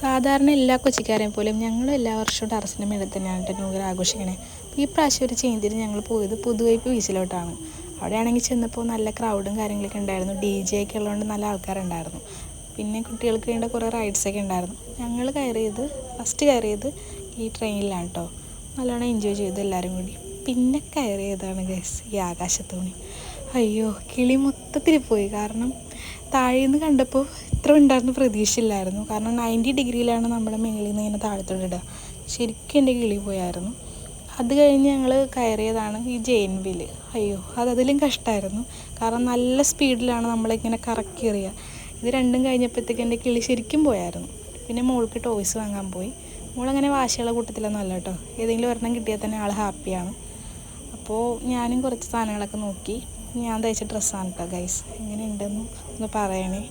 സാധാരണ എല്ലാ കൊച്ചിക്കാരെയും പോലെയും ഞങ്ങൾ എല്ലാ വർഷവും ടെറസിൻ്റെ മേളിൽ തന്നെയാണ് ന്യൂ ഇയർ ആഘോഷിക്കണേ. അപ്പോൾ ഈ പ്രാവശ്യം ഒരു ചേഞ്ചിന് ഞങ്ങൾ പോയത് പുതുവൈപ്പ് ബീച്ചിലോട്ടാണ്. അവിടെയാണെങ്കിൽ ചെന്നപ്പോൾ നല്ല ക്രൗഡും കാര്യങ്ങളൊക്കെ ഉണ്ടായിരുന്നു. DJ ഒക്കെ ഉള്ളതുകൊണ്ട് നല്ല ആൾക്കാരുണ്ടായിരുന്നു. പിന്നെ കുട്ടികൾക്ക് വേണ്ട കുറേ റൈഡ്സൊക്കെ ഉണ്ടായിരുന്നു. ഞങ്ങൾ ഫസ്റ്റ് കയറിയത് ഈ ട്രെയിനിലാണ് കേട്ടോ. നല്ലോണം എൻജോയ് ചെയ്തു എല്ലാവരും കൂടി. പിന്നെ കയറിയതാണ് ഗൈസ് ഈ ആകാശത്തോണി. അയ്യോ, കിളി മൊത്തത്തിൽ പോയി. കാരണം താഴേന്ന് കണ്ടപ്പോൾ ഇത്ര ഉണ്ടായിരുന്നു പ്രതീക്ഷയില്ലായിരുന്നു. കാരണം 90 ഡിഗ്രിയിലാണ് നമ്മുടെ മേളിൽ നിന്ന് ഇങ്ങനെ താഴത്തോട്ട് ഇടുക. ശരിക്കും എൻ്റെ കിളി പോയായിരുന്നു. അത് കഴിഞ്ഞ് ഞങ്ങൾ കയറിയതാണ് ഈ ജെയിൻ വീല്. അയ്യോ, അതിലും കഷ്ടമായിരുന്നു. കാരണം നല്ല സ്പീഡിലാണ് നമ്മളിങ്ങനെ കറക്കി എറിയുക. ഇത് രണ്ടും കഴിഞ്ഞപ്പോഴത്തേക്ക് എൻ്റെ കിളി ശരിക്കും പോയായിരുന്നു. പിന്നെ മോൾക്ക് ടോയ്സ് വാങ്ങാൻ പോയി. മോളങ്ങനെ വാശിയുള്ള കൂട്ടത്തിലൊന്നും അല്ല കേട്ടോ. ഏതെങ്കിലും ഒരെണ്ണം കിട്ടിയാൽ തന്നെ ആൾ ഹാപ്പിയാണ്. അപ്പോൾ ഞാനും കുറച്ച് സാധനങ്ങളൊക്കെ നോക്കി. ഞാൻ തയ്ച്ച ഡ്രസ്സാണ് കേട്ടോ ഗൈസ്. എങ്ങനെ ഉണ്ടെന്ന് ഒന്ന് പറയണേ.